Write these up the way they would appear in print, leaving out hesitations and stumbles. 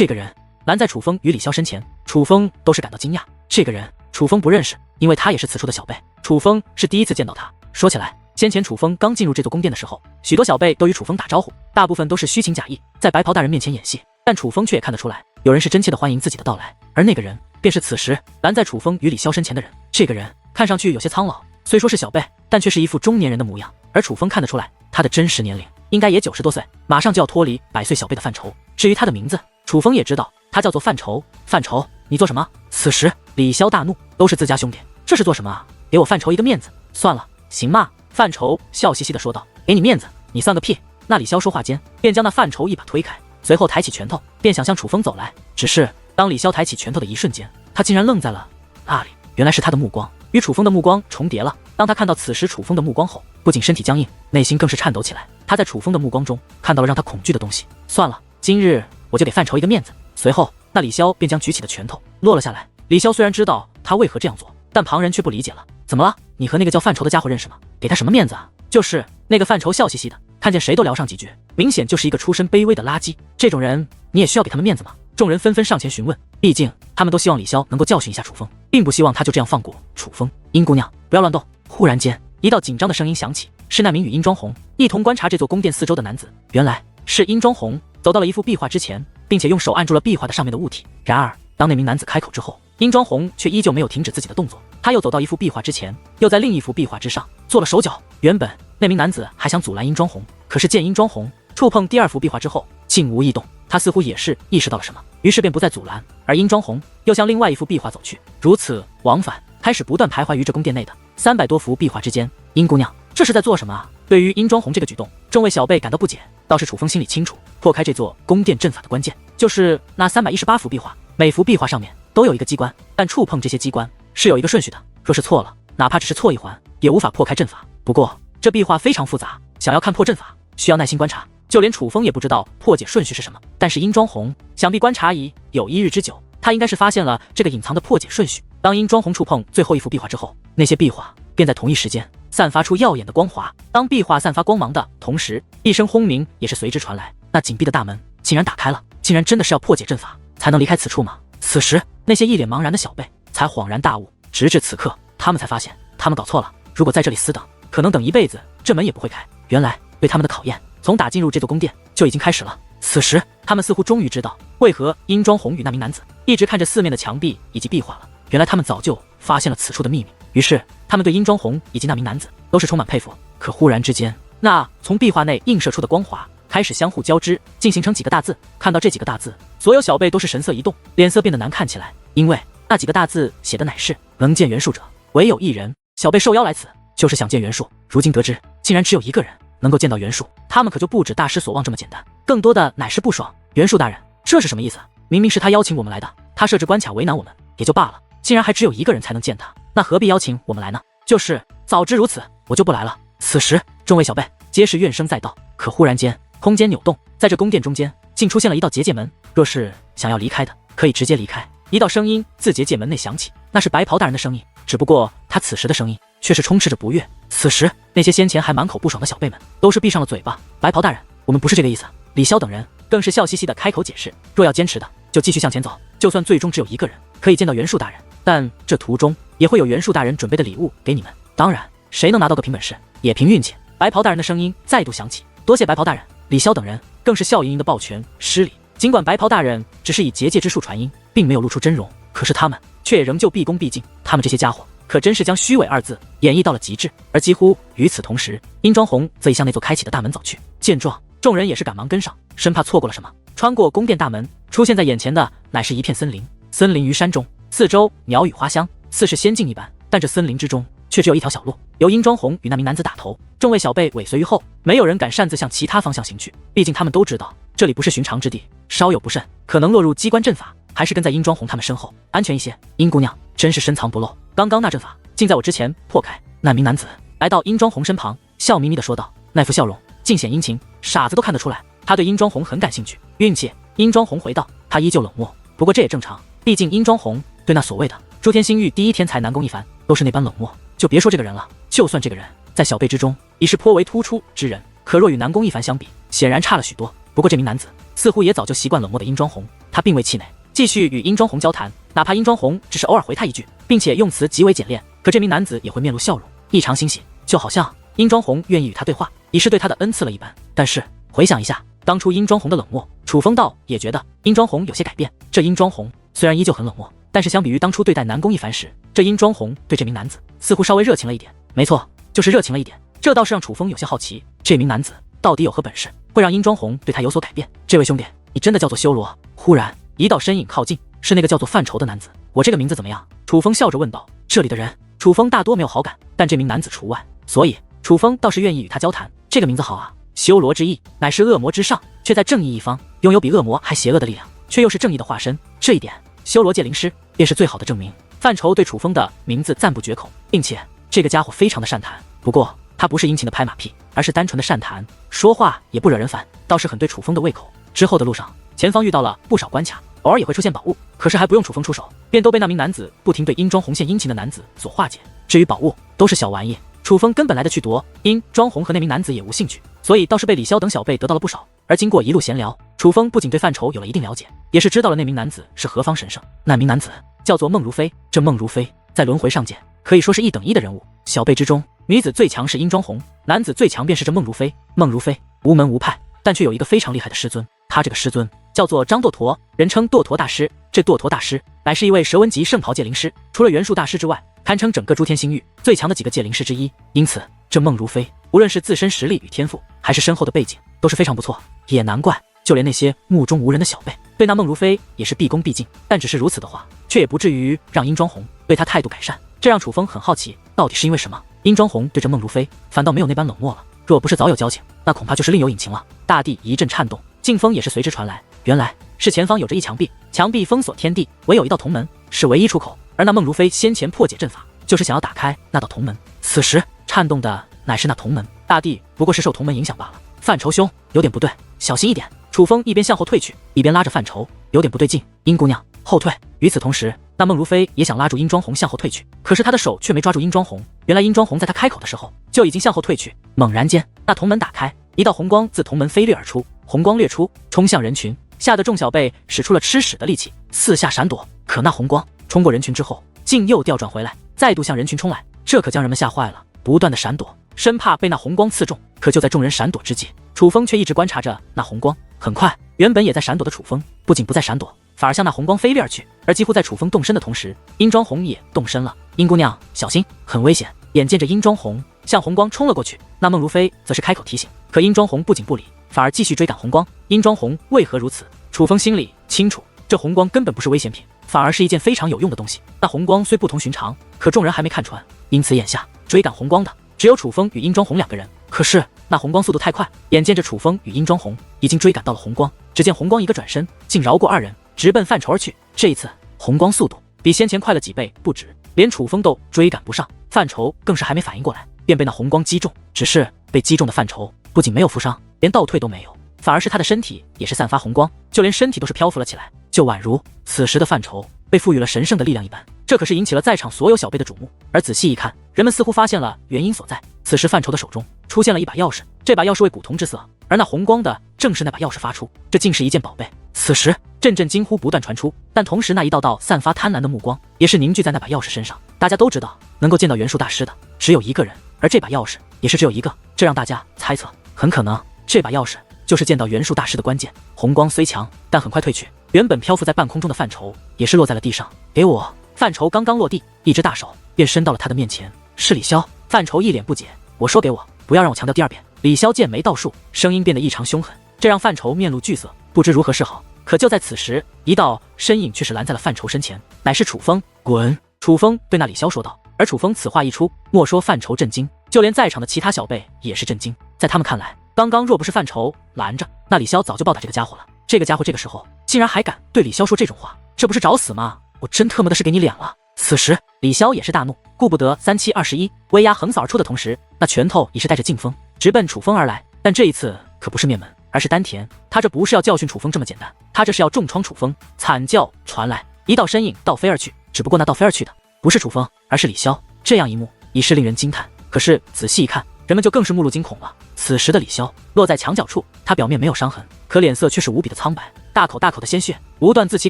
这个人拦在楚风与李潇身前，楚风都是感到惊讶。这个人楚风不认识，因为他也是此处的小辈，楚风是第一次见到他。说起来，先前楚风刚进入这座宫殿的时候，许多小辈都与楚风打招呼，大部分都是虚情假意，在白袍大人面前演戏，但楚风却也看得出来，有人是真切的欢迎自己的到来，而那个人便是此时拦在楚风与李潇身前的人。这个人看上去有些苍老，虽说是小辈，但却是一副中年人的模样，而楚风看得出来，他的真实年龄应该也90多岁，马上就要脱离100岁小辈的范畴。至于他的名字，楚风也知道，他叫做范畴。范畴，你做什么？此时李潇大怒，都是自家兄弟，这是做什么啊？给我范畴一个面子。算了，行吗？范畴笑嘻嘻地说道，给你面子，你算个屁。那李潇说话间，便将那范畴一把推开，随后抬起拳头，便想向楚风走来。只是当李潇抬起拳头的一瞬间，他竟然愣在了那里。原来是他的目光与楚风的目光重叠了。当他看到此时楚风的目光后，不仅身体僵硬，内心更是颤抖起来。他在楚风的目光中看到了让他恐惧的东西。算了，今日我就给范畴一个面子。随后那李潇便将举起的拳头落了下来。李潇虽然知道他为何这样做，但旁人却不理解了。怎么了？你和那个叫范畴的家伙认识吗？给他什么面子啊？就是那个范畴笑嘻嘻的，看见谁都聊上几句，明显就是一个出身卑微的垃圾。这种人你也需要给他们面子吗？众人纷纷上前询问，毕竟他们都希望李潇能够教训一下楚风，并不希望他就这样放过楚风。殷姑娘，不要乱动。忽然间，一道紧张的声音响起，是那名与殷庄红一同观察这座宫殿四周的男子。原来是殷庄红走到了一幅壁画之前，并且用手按住了壁画的上面的物体。然而当那名男子开口之后，殷庄红却依旧没有停止自己的动作，他又走到一幅壁画之前，又在另一幅壁画之上做了手脚。原本那名男子还想阻拦殷庄红，可是见殷庄红触碰第二幅壁画之后竟无异动，他似乎也是意识到了什么，于是便不再阻拦。而殷庄红又向另外一幅壁画走去，如此往返，开始不断徘徊于这宫殿内的300多幅壁画之间。殷姑娘，这是在做什么啊？对于殷庄红这个举动，众位小辈感到不解。倒是楚风心里清楚，破开这座宫殿阵法的关键就是那318幅壁画，每幅壁画上面都有一个机关，但触碰这些机关是有一个顺序的，若是错了，哪怕只是错一环，也无法破开阵法。不过这壁画非常复杂，想要看破阵法，需要耐心观察，就连楚风也不知道破解顺序是什么。但是殷庄红想必观察已有1日之久，他应该是发现了这个隐藏的破解顺序。当殷庄红触碰最后一幅壁画之后，那些壁画便在同一时间散发出耀眼的光华。当壁画散发光芒的同时，一声轰鸣也是随之传来，那紧闭的大门竟然打开了，竟然真的是要破解阵法才能离开此处吗？此时那些一脸茫然的小辈才恍然大悟，直至此刻他们才发现他们搞错了，如果在这里死等，可能等一辈子这门也不会开。原来对他们的考验从打进入这座宫殿就已经开始了。此时他们似乎终于知道为何殷庄红与那名男子一直看着四面的墙壁以及壁画了，原来他们早就发现了此处的秘密。于是他们对殷庄红以及那名男子都是充满佩服。可忽然之间，那从壁画内映射出的光华开始相互交织，进行成几个大字。看到这几个大字，所有小辈都是神色一动，脸色变得难看起来，因为那几个大字写的乃是能见袁术者唯有一人。小辈受邀来此就是想见袁术，如今得知竟然只有一个人能够见到袁术，他们可就不止大失所望这么简单，更多的乃是不爽。袁术大人，这是什么意思？明明是他邀请我们来的，他设置关卡为难我们也就罢了，竟然还只有一个人才能见他，那何必邀请我们来呢？就是早知如此，我就不来了。此时众位小辈皆是怨声载道。可忽然间空间扭动，在这宫殿中间竟出现了一道结界门，若是想要离开的，可以直接离开。一道声音自结界门内响起，那是白袍大人的声音，只不过他此时的声音却是充斥着不悦。此时那些先前还满口不爽的小辈们都是闭上了嘴巴。白袍大人，我们不是这个意思。李潇等人更是笑嘻嘻的开口解释，若要坚持的就继续向前走，就算最终只有一个人可以见到袁术大人，但这途中也会有袁术大人准备的礼物给你们，当然谁能拿到个凭本事也凭运气。白袍大人的声音再度响起，多谢白袍大人。李潇等人更是笑盈盈的抱拳施礼。尽管白袍大人只是以结界之术传音，并没有露出真容，可是他们却也仍旧毕恭毕敬。他们这些家伙可真是将虚伪2字演绎到了极致。而几乎与此同时，殷庄红则已向那座开启的大门走去。见状，众人也是赶忙跟上，生怕错过了什么。穿过宫殿大门，出现在眼前的乃是一片森林。森林于山中，四周鸟语花香，似是仙境一般。但这森林之中却只有一条小路，由殷庄红与那名男子打头，众位小辈尾随于后，没有人敢擅自向其他方向行去。毕竟他们都知道这里不是寻常之地，稍有不慎可能落入机关阵法，还是跟在殷庄红他们身后安全一些。殷姑娘真是深藏不露，刚刚那阵法竟在我之前破开。那名男子来到殷庄红身旁，笑眯眯地说道，那副笑容尽显殷勤，傻子都看得出来他对殷庄红很感兴趣。运气，殷庄红回道，他依旧冷漠，不过这也正常，毕竟殷庄红对那所谓的诸天星域第一天才南宫一番都是那般冷漠。就别说这个人了，就算这个人在小辈之中已是颇为突出之人，可若与南宫一番相比，显然差了许多。不过这名男子似乎也早就习惯冷漠的殷庄红，他并未气馁，继续与殷庄红交谈，哪怕殷庄红只是偶尔回他一句，并且用词极为简练，可这名男子也会面露笑容，异常欣喜，就好像殷庄红愿意与他对话，已是对他的恩赐了一般。但是回想一下当初殷庄红的冷漠，楚风倒也觉得殷庄红有些改变。这殷庄红虽然依旧很冷漠，但是相比于当初对待南宫一凡时，这殷庄红对这名男子似乎稍微热情了一点。没错，就是热情了一点。这倒是让楚风有些好奇，这名男子到底有何本事，会让殷庄红对他有所改变？这位兄弟，你真的叫做修罗？忽然一道身影靠近，是那个叫做范畴的男子。我这个名字怎么样？楚风笑着问道。这里的人楚风大多没有好感，但这名男子除外，所以楚风倒是愿意与他交谈。这个名字好啊，修罗之意，乃是恶魔之上，却在正义一方，拥有比恶魔还邪恶的力量，却又是正义的化身。这一点，修罗界灵师便是最好的证明。范畴对楚风的名字赞不绝口，并且这个家伙非常的善谈。不过他不是殷勤的拍马屁，而是单纯的善谈，说话也不惹人烦，倒是很对楚风的胃口。之后的路上，前方遇到了不少关卡，偶尔也会出现宝物，可是还不用楚风出手，便都被那名男子不停对殷庄红献殷勤的男子所化解。至于宝物，都是小玩意，楚风根本来得去夺，殷庄红和那名男子也无兴趣，所以倒是被李潇等小辈得到了不少。而经过一路闲聊，楚风不仅对范畴有了一定了解，也是知道了那名男子是何方神圣。那名男子叫做孟如飞，这孟如飞在轮回上界可以说是一等一的人物。小辈之中，女子最强是殷庄红，男子最强便是这孟如飞。孟如飞无门无派，但却有一个非常厉害的师尊，他这个师尊叫做张堕驼，人称堕驼大师。这堕驼大师乃是一位蛇纹级圣袍界灵师，除了元术大师之外，堪称整个诸天星域最强的几个界灵师之一。因此这孟如飞无论是自身实力与天赋，还是身后的背景都是非常不错，也难怪就连那些目中无人的小辈对那孟如飞也是毕恭毕敬。但只是如此的话，却也不至于让殷庄红对他态度改善，这让楚风很好奇，到底是因为什么殷庄红对着孟如飞反倒没有那般冷漠了？若不是早有交情，那恐怕就是另有隐情了。大地一阵颤动，劲风也是随之传来，原来是前方有着一墙壁，墙壁封锁天地，唯有一道铜门是唯一出口，而那孟如飞先前破解阵法，就是想要打开那道铜门。此时颤动的乃是那铜门，大地不过是受铜门影响罢了。范畴兄，有点不对，小心一点。楚风一边向后退去，一边拉着范畴，有点不对劲，殷姑娘后退。与此同时，那孟如飞也想拉住殷庄红向后退去，可是他的手却没抓住殷庄红。原来殷庄红在他开口的时候就已经向后退去。猛然间，那铜门打开，一道红光自铜门飞掠而出，红光掠出，冲向人群，吓得众小辈使出了吃屎的力气，四下闪躲。可那红光冲过人群之后，竟又调转回来，再度向人群冲来，这可将人们吓坏了，不断的闪躲，生怕被那红光刺中。可就在众人闪躲之际，楚风却一直观察着那红光。很快，原本也在闪躲的楚风不仅不再闪躲，反而向那红光飞掠而去。而几乎在楚风动身的同时，殷庄红也动身了。殷姑娘小心，很危险。眼见着殷庄红向红光冲了过去，那孟如飞则是开口提醒，可殷庄红不仅不理，反而继续追赶红光。殷庄红为何如此？楚风心里清楚，这红光根本不是危险品，反而是一件非常有用的东西。那红光虽不同寻常，可众人还没看穿，因此眼下追赶红光的只有楚风与殷庄红两个人。可是那红光速度太快，眼见着楚风与殷庄红已经追赶到了红光，只见红光一个转身，竟绕过二人，直奔范畴而去。这一次红光速度比先前快了几倍不止，连楚风都追赶不上，范畴更是还没反应过来，便被那红光击中。只是被击中的范畴不仅没有负伤，连倒退都没有，反而是他的身体也是散发红光，就连身体都是漂浮了起来，就宛如此时的范畴被赋予了神圣的力量一般。这可是引起了在场所有小辈的瞩目。而仔细一看，人们似乎发现了原因所在。此时范畴的手中出现了一把钥匙，这把钥匙为古铜之色，而那红光的正是那把钥匙发出，这竟是一件宝贝。此时阵阵惊呼不断传出，但同时那一道道散发贪婪的目光也是凝聚在那把钥匙身上。大家都知道，能够见到元术大师的只有一个人，而这把钥匙也是只有一个，这让大家猜测，很可能这把钥匙就是见到元术大师的关键。红光虽强，但很快退去，原本漂浮在半空中的范畴也是落在了地上。给我！范畴刚刚落地，一只大手便伸到了他的面前。是李潇。范畴一脸不解，我说给我，不要让我强调第二遍。李潇剑眉倒竖，声音变得异常凶狠，这让范畴面露惧色，不知如何是好。可就在此时，一道身影却是拦在了范畴身前，乃是楚风。滚！楚风对那李潇说道。而楚风此话一出，莫说范畴震惊，就连在场的其他小辈也是震惊。在他们看来，刚刚若不是范畴拦着，那李潇早就暴打这个家伙了。这个家伙这个时候竟然还敢对李潇说这种话，这不是找死吗？我真特么的是给你脸了！此时李潇也是大怒，顾不得3721，威压横扫而出的同时，那拳头已是带着劲风直奔楚风而来。但这一次可不是面门，而是丹田。他这不是要教训楚风这么简单，他这是要重创楚风。惨叫传来，一道身影倒飞而去，只不过那倒飞而去的不是楚风，而是李潇。这样一幕已是令人惊叹。可是仔细一看，人们就更是目露惊恐了。此时的李潇落在墙角处，他表面没有伤痕，可脸色却是无比的苍白，大口大口的鲜血不断自其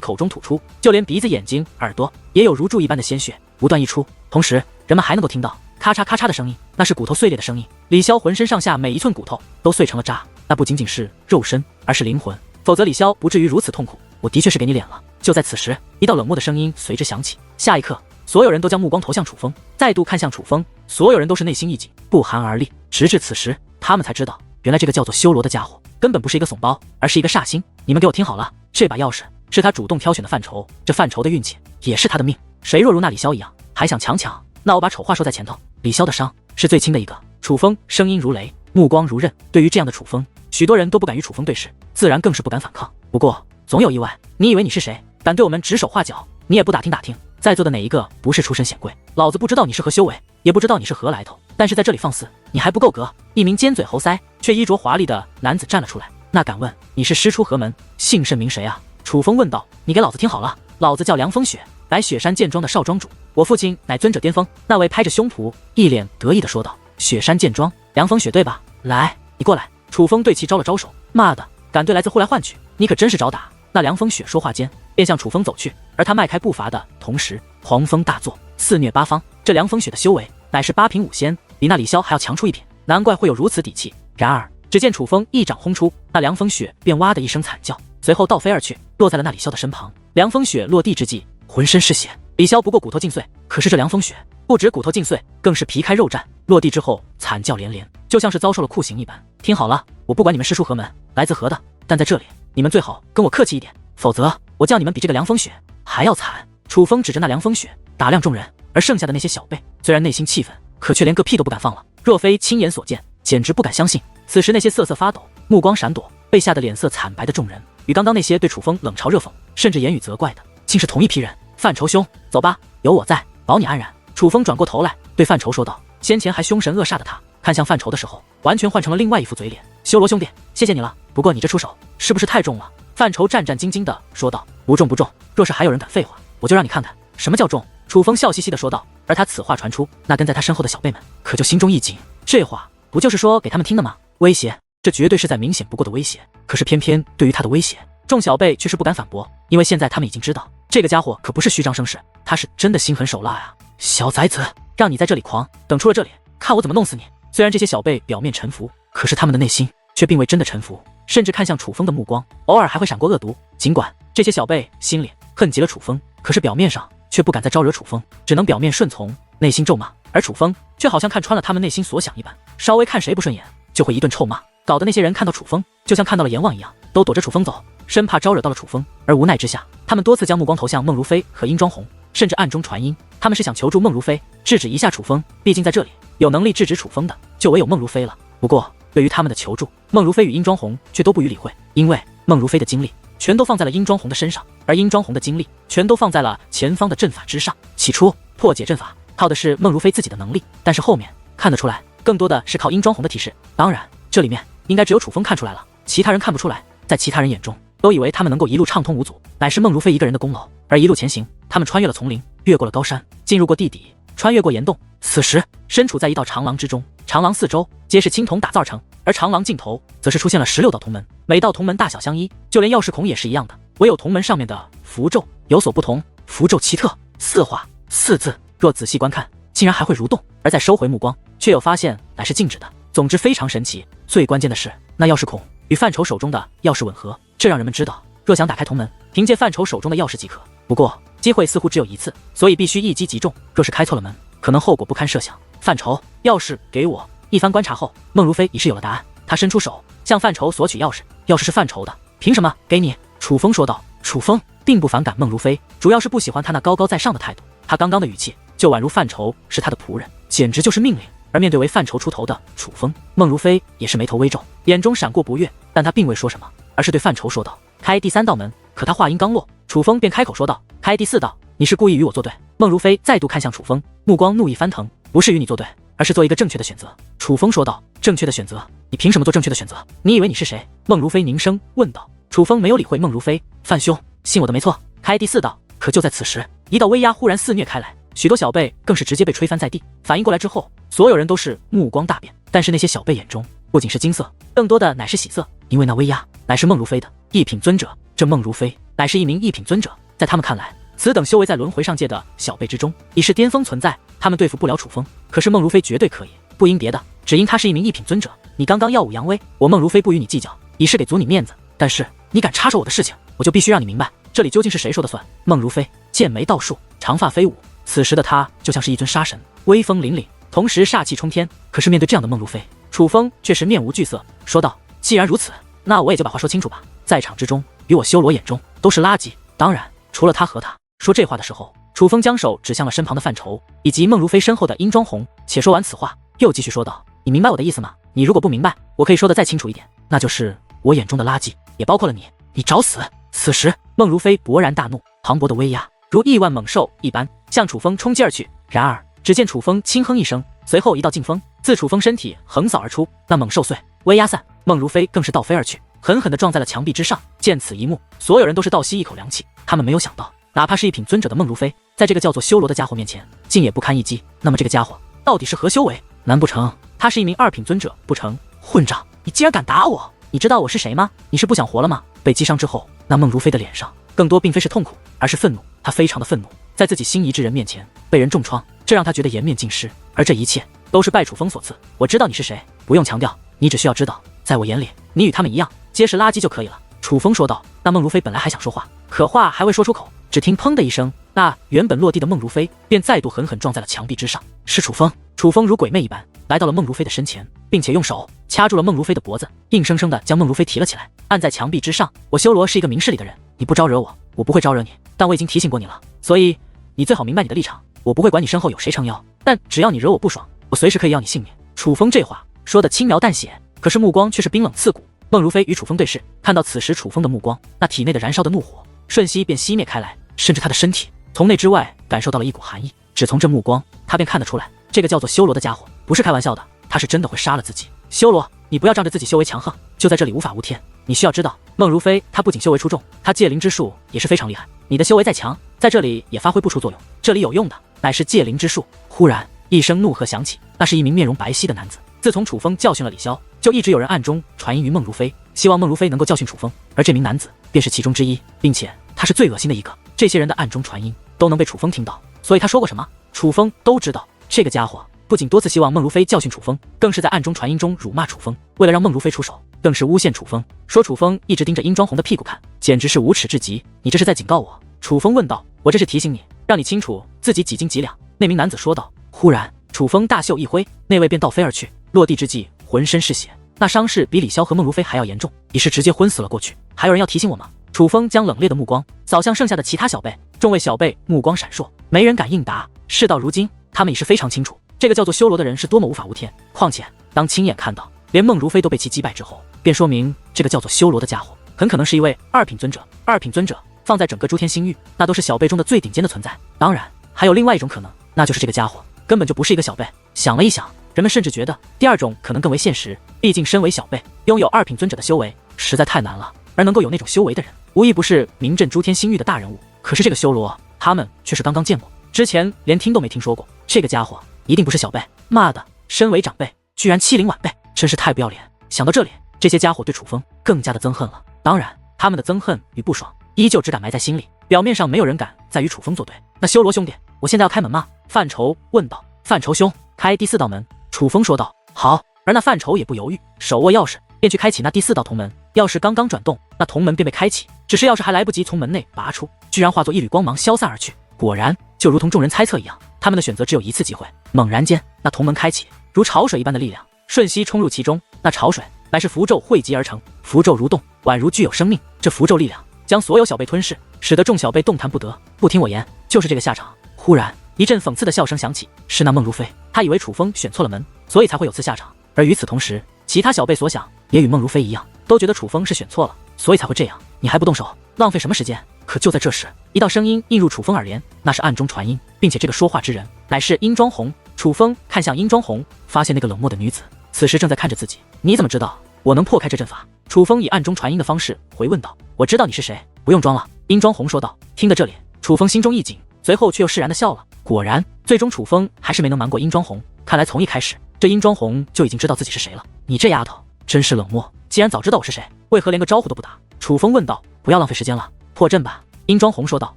口中吐出，就连鼻子、眼睛、耳朵也有如注一般的鲜血不断溢出。同时，人们还能够听到咔嚓咔嚓的声音，那是骨头碎裂的声音。李潇浑身上下每一寸骨头都碎成了渣，那不仅仅是肉身，而是灵魂，否则李潇不至于如此痛苦。我的确是给你脸了。就在此时，一道冷漠的声音随之响起。下一刻，所有人都将目光投向楚风，再度看向楚风，所有人都是内心一紧，不寒而栗。直至此时，他们才知道，原来这个叫做修罗的家伙根本不是一个怂包，而是一个煞星。你们给我听好了，这把钥匙是他主动挑选的范畴，这范畴的运气也是他的命。谁若如那李潇一样，还想强抢，那我把丑话说在前头，李潇的伤是最轻的一个。楚风声音如雷，目光如刃。对于这样的楚风，许多人都不敢与楚风对视，自然更是不敢反抗。不过总有意外，你以为你是谁，敢对我们指手画脚？你也不打听打听，在座的哪一个不是出身显贵？老子不知道你是何修为，也不知道你是何来头，但是在这里放肆，你还不够格。一名尖嘴猴腮却衣着华丽的男子站了出来，那敢问你是师出何门，姓甚名谁啊？楚风问道。你给老子听好了，老子叫凉风雪，来雪山剑庄的少庄主，我父亲乃尊者巅峰。那位拍着胸脯一脸得意的说道。雪山剑庄，凉风雪对吧？来，你过来。楚风对其招了招手。妈的，敢对来自呼来唤去，你可真是找打。那凉风雪说话间便向楚风走去，而他迈开步伐的同时，狂风大作，肆虐八方。这凉风雪的修为乃是8品5仙，比那李潇还要强出一品，难怪会有如此底气。然而只见楚风一掌轰出，那凉风雪便哇的一声惨叫，随后倒飞而去，落在了那李潇的身旁。凉风雪落地之际，浑身是血。李潇不过骨头尽碎，可是这凉风雪不止骨头尽碎，更是皮开肉绽，落地之后惨叫连连，就像是遭受了酷刑一般。听好了，我不管你们师出何门，来自何的，但在这里你们最好跟我客气一点，否则我叫你们比这个凉风雪还要惨。楚风指着那凉风雪打量众人，而剩下的那些小辈虽然内心气愤，可却连个屁都不敢放了。若非亲眼所见，简直不敢相信。此时那些瑟瑟发抖、目光闪躲、被吓得脸色惨白的众人，与刚刚那些对楚风冷嘲热讽甚至言语责怪的，竟是同一批人。范畴兄，走吧，有我在，保你安然。楚风转过头来对范畴说道。先前还凶神恶煞的他，看向范畴的时候，完全换成了另外一副嘴脸。修罗兄弟，谢谢你了，不过你这出手是不是太重了？范畴战战兢兢地说道。不重不重，若是还有人敢废话，我就让你看看什么叫重。楚风笑嘻嘻地说道。而他此话传出，那跟在他身后的小辈们可就心中一紧，这话不就是说给他们听的吗？威胁，这绝对是再明显不过的威胁。可是偏偏对于他的威胁，众小辈却是不敢反驳，因为现在他们已经知道，这个家伙可不是虚张声势，他是真的心狠手辣呀！小崽子，让你在这里狂，等出了这里，看我怎么弄死你！虽然这些小辈表面臣服，可是他们的内心却并未真的臣服，甚至看向楚风的目光偶尔还会闪过恶毒。尽管这些小辈心里恨极了楚风，可是表面上却不敢再招惹楚风，只能表面顺从，内心咒骂。而楚风却好像看穿了他们内心所想一般，稍微看谁不顺眼就会一顿臭骂，搞得那些人看到楚风就像看到了阎王一样，都躲着楚风走，生怕招惹到了楚风。而无奈之下，他们多次将目光投向孟如飞和殷庄红，甚至暗中传音，他们是想求助孟如飞制止一下楚风，毕竟在这里有能力制止楚风的就唯有孟如飞了。不过对于他们的求助，孟如飞与殷庄红却都不予理会，因为孟如飞的精力全都放在了殷庄红的身上，而殷庄红的精力全都放在了前方的阵法之上。起初破解阵法靠的是孟如飞自己的能力，但是后面看得出来更多的是靠殷庄红的提示。当然这里面应该只有楚风看出来了，其他人看不出来。在其他人眼中都以为他们能够一路畅通无阻，乃是孟如飞一个人的功劳。而一路前行，他们穿越了丛林，越过了高山，进入过地底，穿越过岩洞。此时身处在一道长廊之中，长廊四周皆是青铜打造而成，而长廊尽头则是出现了16道铜门，每道铜门大小相依，就连钥匙孔也是一样的，唯有铜门上面的符咒有所不同。符咒奇特，四画四字，若仔细观看竟然还会蠕动，而再收回目光却有发现乃是静止的。总之非常神奇。最关键的是那钥匙孔与范畴手中的钥匙吻合，这让人们知道若想打开铜门，凭借范畴手中的钥匙即可。不过机会似乎只有一次，所以必须一击即中，若是开错了门，可能后果不堪设想。范畴，钥匙给我。一番观察后，孟如飞已是有了答案，他伸出手向范畴索取钥匙，钥匙是范畴的，凭什么给你？楚风说道。楚风并不反感孟如飞，主要是不喜欢他那高高在上的态度，他刚刚的语气就宛如范畴是他的仆人，简直就是命令。而面对为范畴出头的楚风，孟如飞也是眉头微皱，眼中闪过不悦，但他并未说什么，而是对范畴说道：开第3道门。可他话音刚落，楚风便开口说道：开第4道。你是故意与我作对？孟如飞再度看向楚风，目光怒意翻腾。不是与你作对，而是做一个正确的选择。楚风说道。正确的选择？你凭什么做正确的选择？你以为你是谁？孟如飞凝声问道。楚风没有理会孟如飞。范兄，信我的没错，开第4道。可就在此时，一道威压忽然肆虐开来，许多小辈更是直接被吹翻在地。反应过来之后，所有人都是目光大变。但是那些小辈眼中不仅是金色，更多的乃是喜色，因为那威压乃是孟如妃的一品尊者。这孟如妃乃是一名一品尊者，在他们看来，此等修为在轮回上界的小辈之中已是巅峰存在。他们对付不了楚风，可是孟如妃绝对可以，不因别的，只因她是一名一品尊者。你刚刚耀武扬威，我孟如妃不与你计较，以是给足你面子。但是你敢插手我的事情，我就必须让你明白，这里究竟是谁说的算。孟如妃剑眉倒竖，长发飞舞，此时的她就像是一尊杀神，威风凛凛，同时煞气冲天。可是面对这样的孟如妃，楚风却是面无惧色，说道：既然如此，那我也就把话说清楚吧。在场之中，于我修罗眼中都是垃圾，当然除了他和他。说这话的时候，楚风将手指向了身旁的范畴以及孟如妃身后的殷妆红。且说完此话，又继续说道：你明白我的意思吗？你如果不明白，我可以说得再清楚一点，那就是我眼中的垃圾也包括了你，你找死！此时孟如妃勃然大怒，磅礴的威压如亿万猛兽一般向楚风冲击而去。然而只见楚风轻哼一声，随后一道劲风自楚风身体横扫而出，那猛兽碎，威压散，孟如妃更是倒飞而去，狠狠地撞在了墙壁之上。见此一幕，所有人都是倒吸一口凉气。他们没有想到，哪怕是一品尊者的孟如妃，在这个叫做修罗的家伙面前，竟也不堪一击。那么这个家伙到底是何修为？难不成他是一名二品尊者不成？混账！你竟然敢打我！你知道我是谁吗？你是不想活了吗？被击伤之后，那孟如妃的脸上更多并非是痛苦，而是愤怒。她非常的愤怒，在自己心仪之人面前被人重创，这让她觉得颜面尽失。而这一切都是拜楚风所赐。我知道你是谁，不用强调，你只需要知道，在我眼里，你与他们一样，皆是垃圾就可以了。楚风说道。那孟如妃本来还想说话，可话还未说出口，只听砰的一声，那原本落地的孟如妃便再度狠狠撞在了墙壁之上。是楚风！楚风如鬼魅一般来到了孟如妃的身前，并且用手掐住了孟如妃的脖子，硬生生的将孟如妃提了起来，按在墙壁之上。我修罗是一个明事理的人，你不招惹我，我不会招惹你，但我已经提醒过你了，所以你最好明白你的立场。我不会管你身后有谁撑腰，但只要你惹我不爽，我随时可以要你性命。楚风这话说的轻描淡写，可是目光却是冰冷刺骨。孟如妃与楚风对视，看到此时楚风的目光，那体内的燃烧的怒火瞬息便熄灭开来，甚至他的身体从内之外感受到了一股寒意。只从这目光，他便看得出来，这个叫做修罗的家伙不是开玩笑的，他是真的会杀了自己。修罗，你不要仗着自己修为强横，就在这里无法无天。你需要知道，孟如妃她不仅修为出众，她戒灵之术也是非常厉害。你的修为再强，在这里也发挥不出作用。这里有用的乃是戒灵之术。忽然一声怒喝响起，那是一名面容白皙的男子。自从楚风教训了李潇，就一直有人暗中传音于孟如妃，希望孟如妃能够教训楚风，而这名男子便是其中之一，并且他是最恶心的一个。这些人的暗中传音都能被楚风听到，所以他说过什么，楚风都知道。这个家伙不仅多次希望孟如妃教训楚风，更是在暗中传音中辱骂楚风。为了让孟如妃出手，更是诬陷楚风，说楚风一直盯着殷妆红的屁股看，简直是无耻至极。你这是在警告我？楚风问道。我这是提醒你，让你清楚自己几斤几两。那名男子说道。忽然楚风大袖一挥，那位便倒飞而去，落地之际浑身是血，那伤势比李潇和孟如妃还要严重，已是直接昏死了过去。还有人要提醒我吗？楚风将冷冽的目光扫向剩下的其他小辈，众位小辈目光闪烁，没人敢应答。事到如今，他们已是非常清楚，这个叫做修罗的人是多么无法无天。况且当亲眼看到连孟如妃都被其击败之后，便说明这个叫做修罗的家伙很可能是一位二品尊者。二品尊者放在整个诸天星域，那都是小辈中的最顶尖的存在。当然还有另外一种可能，那就是这个家伙根本就不是一个小辈。想了一想，人们甚至觉得第二种可能更为现实，毕竟身为小辈，拥有二品尊者的修为实在太难了，而能够有那种修为的人，无疑不是名震诸天星域的大人物。可是这个修罗，他们却是刚刚见过，之前连听都没听说过。这个家伙一定不是小辈，妈的，身为长辈居然欺凌晚辈，真是太不要脸。想到这里，这些家伙对楚风更加的憎恨了。当然，他们的憎恨与不爽依旧只敢埋在心里，表面上没有人敢再与楚风作对。那修罗兄弟，我现在要开门吗？范畴问道。范畴兄，开第4道门。楚风说道。好。而那范畴也不犹豫，手握钥匙便去开启那第4道铜门。钥匙刚刚转动，那铜门便被开启，只是钥匙还来不及从门内拔出，居然化作一缕光芒消散而去。果然就如同众人猜测一样，他们的选择只有一次机会。猛然间，那铜门开启，如潮水一般的力量瞬息冲入其中，那潮水乃是符咒汇集而成，符咒蠕动，宛如具有生命。这符咒力量将所有小辈吞噬，使得众小辈动弹不得，不听我言就是这个下场。忽然一阵讽刺的笑声响起，是那孟如妃。他以为楚风选错了门，所以才会有此下场。而与此同时，其他小辈所想也与孟如妃一样，都觉得楚风是选错了，所以才会这样。你还不动手，浪费什么时间？可就在这时，一道声音映入楚风耳帘，那是暗中传音，并且这个说话之人乃是殷妆红。楚风看向殷妆红，发现那个冷漠的女子此时正在看着自己。你怎么知道我能破开这阵法？楚风以暗中传音的方式回问道。我知道你是谁，不用装了。殷妆红说道。听到这里，楚风心中一紧，随后却又释然的笑了。果然，最终楚风还是没能瞒过殷庄红。看来从一开始，这殷庄红就已经知道自己是谁了。你这丫头真是冷漠，既然早知道我是谁，为何连个招呼都不打？楚风问道。不要浪费时间了，破阵吧。殷庄红说道。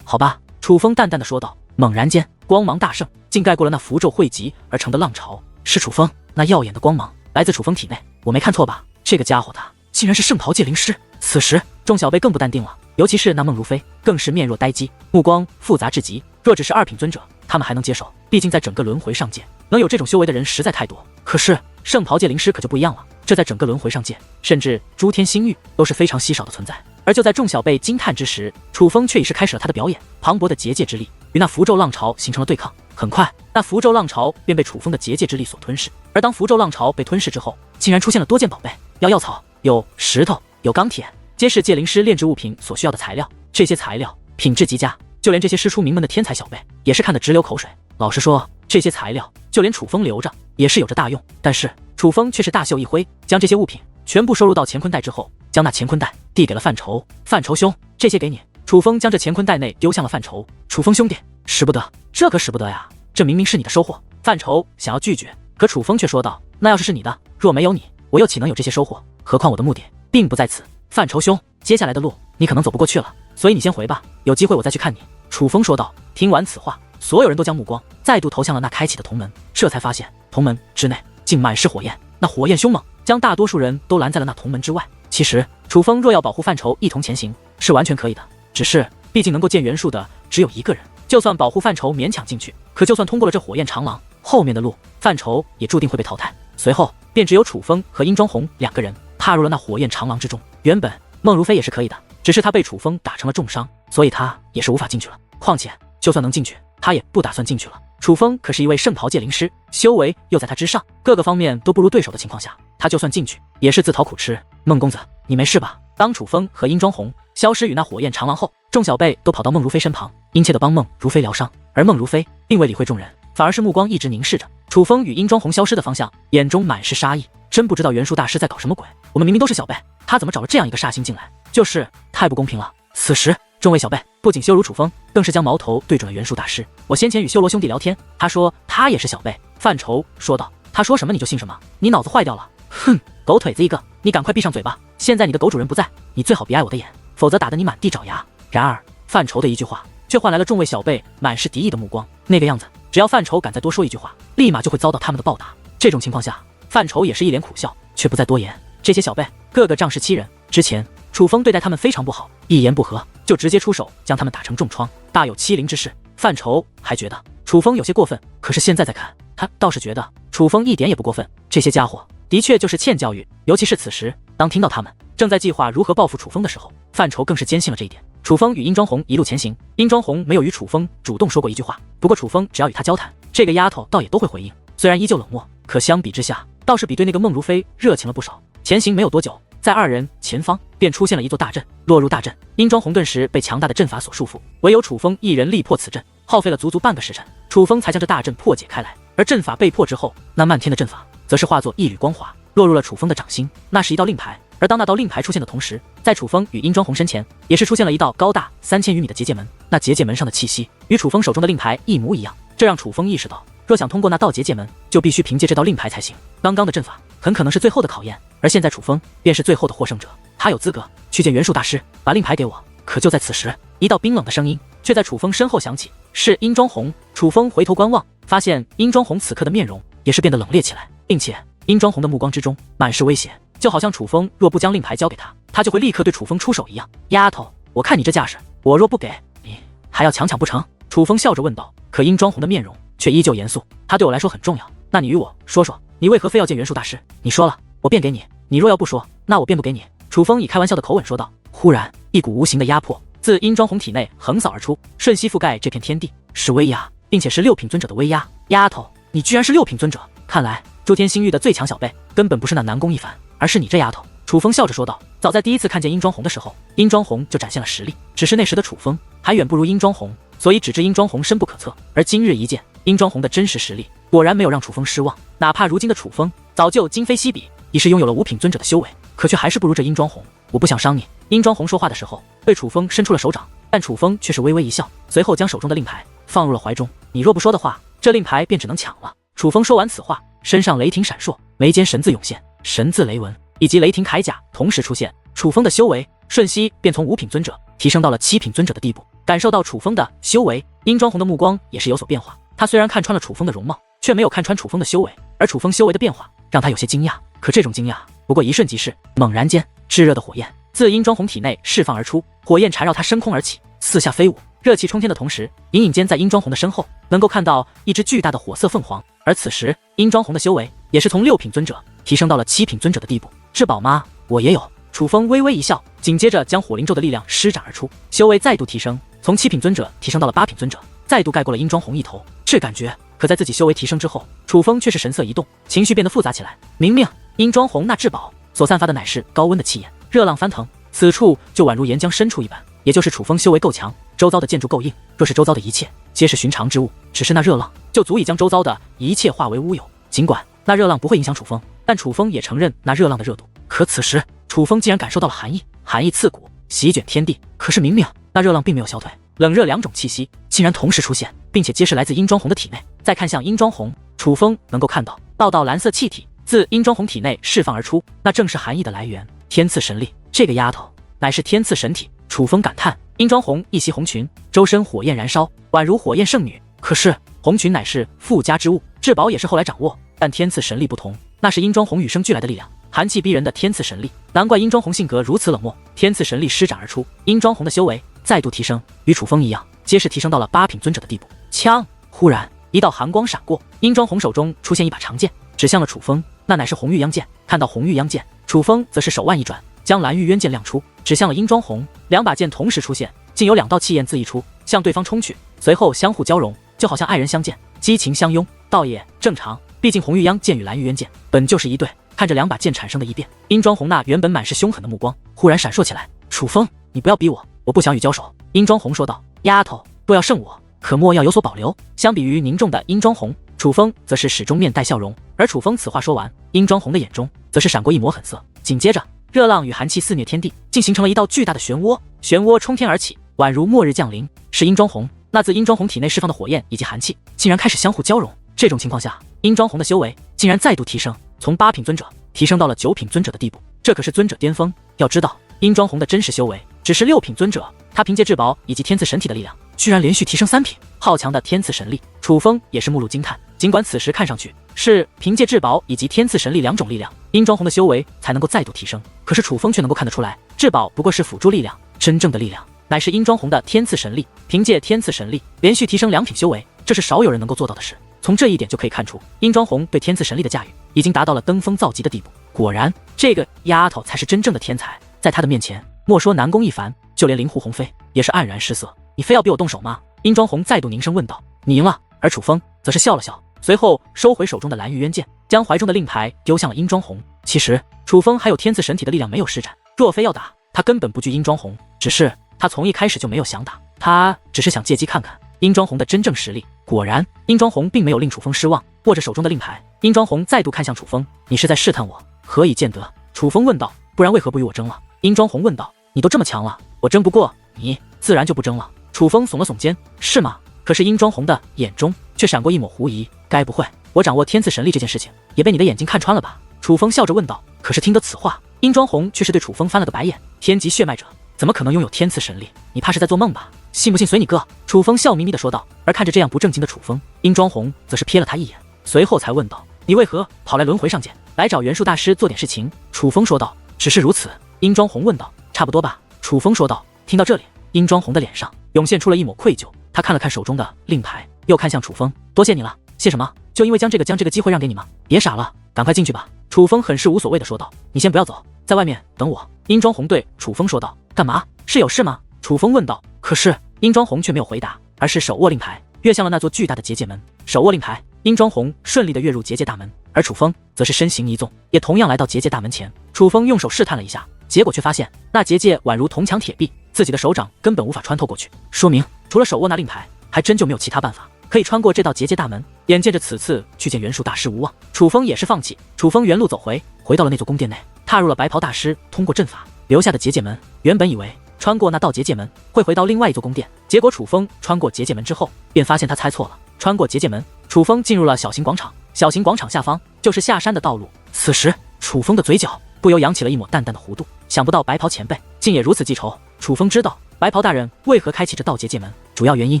好吧，楚风淡淡的说道。猛然间，光芒大盛，竟盖过了那符咒汇集而成的浪潮。是楚风，那耀眼的光芒来自楚风体内，我没看错吧？这个家伙他竟然是圣袍界灵师。此时，众小辈更不淡定了，尤其是那孟如飞，更是面若呆鸡，目光复杂至极。若只是二品尊者，他们还能接受，毕竟在整个轮回上界，能有这种修为的人实在太多。可是圣袍界灵师可就不一样了，这在整个轮回上界，甚至诸天星域都是非常稀少的存在。而就在众小辈惊叹之时，楚风却已是开始了他的表演。磅礴的结界之力与那符咒浪潮形成了对抗，很快，那符咒浪潮便被楚风的结界之力所吞噬。而当符咒浪潮被吞噬之后，竟然出现了多件宝贝，有药草，有石头，有钢铁，皆是界灵师炼制物品所需要的材料。这些材料品质极佳，就连这些师出名门的天才小辈也是看得直流口水。老实说，这些材料就连楚风留着也是有着大用，但是楚风却是大袖一挥，将这些物品全部收入到乾坤袋之后，将那乾坤袋递给了范畴。范畴兄，这些给你。楚风将这乾坤袋内丢向了范畴。楚风兄弟，使不得，这可使不得呀，这明明是你的收获。范畴想要拒绝，可楚风却说道，那要是你的，若没有你，我又岂能有这些收获？何况我的目的并不在此。范畴兄，接下来的路你可能走不过去了，所以你先回吧，有机会我再去看你。楚风说道。听完此话，所有人都将目光再度投向了那开启的铜门，这才发现铜门之内竟满是火焰，那火焰凶猛，将大多数人都拦在了那铜门之外。其实楚风若要保护范畴一同前行是完全可以的，只是毕竟能够见元术的只有一个人，就算保护范畴勉强进去，可就算通过了这火焰长廊，后面的路范畴也注定会被淘汰。随后便只有楚风和殷庄红两个人踏入了那火焰长廊之中。原本孟如飞也是可以的，只是他被楚风打成了重伤，所以他也是无法进去了。况且就算能进去，他也不打算进去了。楚风可是一位圣袍界灵师，修为又在他之上，各个方面都不如对手的情况下，他就算进去也是自讨苦吃。孟公子，你没事吧？当楚风和殷庄红消失于那火焰长廊后，众小辈都跑到孟如飞身旁，殷切地帮孟如飞疗伤。而孟如飞并未理会众人，反而是目光一直凝视着楚风与殷庄红消失的方向，眼中满是杀意。真不知道元术大师在搞什么鬼，我们明明都是小辈，他怎么找了这样一个煞星进来？就是太不公平了。此时众位小辈不仅羞辱楚风，更是将矛头对准了元术大师。我先前与修罗兄弟聊天，他说他也是小辈。范畴说道。他说什么你就信什么，你脑子坏掉了？哼，狗腿子一个，你赶快闭上嘴巴！现在你的狗主人不在，你最好别碍我的眼，否则打得你满地找牙。然而范畴的一句话却换来了众位小辈满是敌意的目光。那个样子，只要范畴敢再多说一句话，立马就会遭到他们的报答。这种情况下，范畴也是一脸苦笑，却不再多言。这些小辈个个仗势欺人，之前楚风对待他们非常不好，一言不合就直接出手将他们打成重创，大有欺凌之势。范畴还觉得楚风有些过分，可是现在再看，他倒是觉得楚风一点也不过分。这些家伙的确就是欠教育，尤其是此时当听到他们正在计划如何报复楚风的时候，范畴更是坚信了这一点。楚风与殷庄红一路前行，殷庄红没有与楚风主动说过一句话，不过楚风只要与他交谈，这个丫头倒也都会回应，虽然依旧冷漠，可相比之下倒是比对那个孟如飞热情了不少。前行没有多久，在二人前方便出现了一座大阵。落入大阵，殷庄红顿时被强大的阵法所束缚，唯有楚风一人力破此阵，耗费了足足半个时辰，楚风才将这大阵破解开来。而阵法被破之后，那漫天的阵法则是化作一缕光华，落入了楚风的掌心。那是一道令牌，而当那道令牌出现的同时，在楚风与殷庄红身前也是出现了一道高大3000余米的结界门。那结界门上的气息与楚风手中的令牌一模一样，这让楚风意识到，若想通过那道结界门，就必须凭借这道令牌才行。刚刚的阵法很可能是最后的考验，而现在楚风便是最后的获胜者，他有资格去见元术大师，把令牌给我。可就在此时，一道冰冷的声音却在楚风身后响起，是殷庄红。楚风回头观望，发现殷庄红此刻的面容也是变得冷冽起来，并且殷庄红的目光之中满是威胁，就好像楚风若不将令牌交给他，他就会立刻对楚风出手一样。丫头，我看你这架势，我若不给你，还要强抢不成？楚风笑着问道。可殷庄红的面容却依旧严肃，他对我来说很重要，那你与我说说，你为何非要见元术大师？你说了，我便给你；你若要不说，那我便不给你。楚风以开玩笑的口吻说道。忽然，一股无形的压迫自殷庄红体内横扫而出，瞬息覆盖这片天地，是威压，并且是6品尊者的威压。丫头，你居然是6品尊者！看来诸天星域的最强小辈根本不是那南宫一凡，而是你这丫头。楚风笑着说道。早在第一次看见殷庄红的时候，殷庄红就展现了实力，只是那时的楚风还远不如殷庄红，所以只知殷庄红深不可测。而今日一见，殷庄红的真实实力果然没有让楚风失望。哪怕如今的楚风早就今非昔比，已是拥有了5品尊者的修为，可却还是不如这殷庄红。我不想伤你。殷庄红说话的时候，对楚风伸出了手掌，但楚风却是微微一笑，随后将手中的令牌放入了怀中。你若不说的话，这令牌便只能抢了。楚风说完此话，身上雷霆闪烁，眉间神字涌现，神字雷纹以及雷霆铠甲同时出现。楚风的修为瞬息便从5品尊者提升到了7品尊者的地步。感受到楚风的修为，殷庄红的目光也是有所变化。他虽然看穿了楚风的容貌，却没有看穿楚风的修为，而楚风修为的变化让他有些惊讶。可这种惊讶不过一瞬即逝，猛然间，炙热的火焰自殷庄红体内释放而出，火焰缠绕他升空而起，四下飞舞，热气冲天的同时，隐隐间在殷庄红的身后能够看到一只巨大的火色凤凰。而此时，殷庄红的修为也是从6品尊者提升到了7品尊者的地步。至宝吗？我也有。楚风微微一笑，紧接着将火灵咒的力量施展而出，修为再度提升，从7品尊者提升到了8品尊者，再度盖过了殷庄红一头。这感觉，可在自己修为提升之后，楚风却是神色一动，情绪变得复杂起来。明明殷庄红那至宝所散发的乃是高温的气焰，热浪翻腾，此处就宛如岩浆深处一般。也就是楚风修为够强，周遭的建筑够硬，若是周遭的一切皆是寻常之物，只是那热浪就足以将周遭的一切化为乌有。尽管那热浪不会影响楚风，但楚风也承认那热浪的热度。可此时楚风竟然感受到了寒意，寒意刺骨，席卷天地。可是明明那热浪并没有消退，冷热2种气息竟然同时出现，并且皆是来自殷庄红的体内。再看向殷庄红，楚风能够看到道蓝色气体自殷庄红体内释放而出，那正是寒意的来源。天赐神力，这个丫头乃是天赐神体。楚风感叹。殷庄红一袭红裙，周身火焰燃烧，宛如火焰圣女。可是红裙乃是附加之物，至宝也是后来掌握，但天赐神力不同，那是殷庄红与生俱来的力量，寒气逼人的天赐神力。难怪殷庄红性格如此冷漠。天赐神力施展而出，殷庄红的修为再度提升，与楚风一样，皆是提升到了8品尊者的地步。枪！忽然一道寒光闪过，殷庄红手中出现一把长剑，指向了楚风，那乃是红玉央剑。看到红玉央剑，楚风则是手腕一转，将蓝玉渊剑亮出，指向了殷庄红。2把剑同时出现，竟有2道气焰自溢出，向对方冲去，随后相互交融，就好像爱人相见，激情相拥。倒也正常，毕竟红玉央剑与蓝玉渊剑本就是一对。看着2把剑产生的异变，殷庄红那原本满是凶狠的目光忽然闪烁起来。楚风，你不要逼我，我不想与交手。殷庄红说道。丫头，若要胜我，可莫要有所保留。相比于凝重的殷庄红，楚风则是始终面带笑容。而楚风此话说完，殷庄红的眼中则是闪过一抹狠色，紧接着热浪与寒气肆虐天地，竟形成了一道巨大的漩涡，漩涡冲天而起，宛如末日降临。是殷庄红，那自殷庄红体内释放的火焰以及寒气竟然开始相互交融。这种情况下，殷庄红的修为竟然再度提升，从8品尊者提升到了9品尊者的地步，这可是尊者巅峰。要知道，殷庄红的真实修为只是6品尊者，他凭借至宝以及天赐神体的力量，居然连续提升3品，好强的天赐神力。楚风也是目露惊叹。尽管此时看上去是凭借至宝以及天赐神力2种力量，殷庄红的修为才能够再度提升，可是楚风却能够看得出来，至宝不过是辅助力量，真正的力量乃是殷庄红的天赐神力。凭借天赐神力连续提升2品修为，这是少有人能够做到的事。从这一点就可以看出，殷庄红对天赐神力的驾驭已经达到了登峰造极的地步。果然，这个丫头才是真正的天才，在她的面前，莫说南宫一凡，就连灵狐鸿飞也是黯然失色。你非要逼我动手吗？殷庄红再度凝声问道。你赢了。而楚风则是笑了笑，随后收回手中的蓝玉渊剑，将怀中的令牌丢向了殷庄红。其实楚风还有天赐神体的力量没有施展，若非要打，他根本不惧殷庄红，只是他从一开始就没有想打，他只是想借机看看殷庄红的真正实力。果然，殷庄红并没有令楚风失望，握着手中的令牌，殷庄红再度看向楚风。你是在试探我？何以见得？楚风问道。不然为何不与我争了？殷庄红问道。你都这么强了，我争不过你，自然就不争了。楚风耸了耸肩。是吗？可是殷庄红的眼中却闪过一抹狐疑，该不会我掌握天赐神力这件事情也被你的眼睛看穿了吧？楚风笑着问道。可是听得此话，殷庄红却是对楚风翻了个白眼。天级血脉者怎么可能拥有天赐神力？你怕是在做梦吧？信不信随你哥。楚风笑眯眯地说道。而看着这样不正经的楚风，殷庄红则是瞥了他一眼，随后才问道。你为何跑来轮回上界，来找袁术大师做点事情？楚风说道。只是如此。殷庄红问道。差不多吧。楚风说道。听到这里，殷庄红的脸上涌现出了一抹愧疚，他看了看手中的令牌，又看向楚风。多谢你了。谢什么？就因为将这个机会让给你吗？别傻了，赶快进去吧。楚风很是无所谓的说道。你先不要走，在外面等我。殷庄红对楚风说道。干嘛？是有事吗？楚风问道。可是殷庄红却没有回答，而是手握令牌跃向了那座巨大的结界门。手握令牌，殷庄红顺利的跃入结界大门，而楚风则是身形一纵，也同样来到结界大门前。楚风用手试探了一下，结果却发现那结界宛如铜墙铁壁，自己的手掌根本无法穿透过去，说明除了手握那令牌，还真就没有其他办法可以穿过这道结界大门。眼见着此次去见袁术大师无望，楚风也是放弃。楚风原路走回到了那座宫殿内，踏入了白袍大师通过阵法留下的结界门。原本以为穿过那道结界门会回到另外一座宫殿。结果楚风穿过结界门之后，便发现他猜错了。穿过结界门，楚风进入了小型广场。小型广场下方就是下山的道路。此时，楚风的嘴角不由扬起了一抹淡淡的弧度。想不到白袍前辈竟也如此记仇。楚风知道白袍大人为何开启这道结界门，主要原因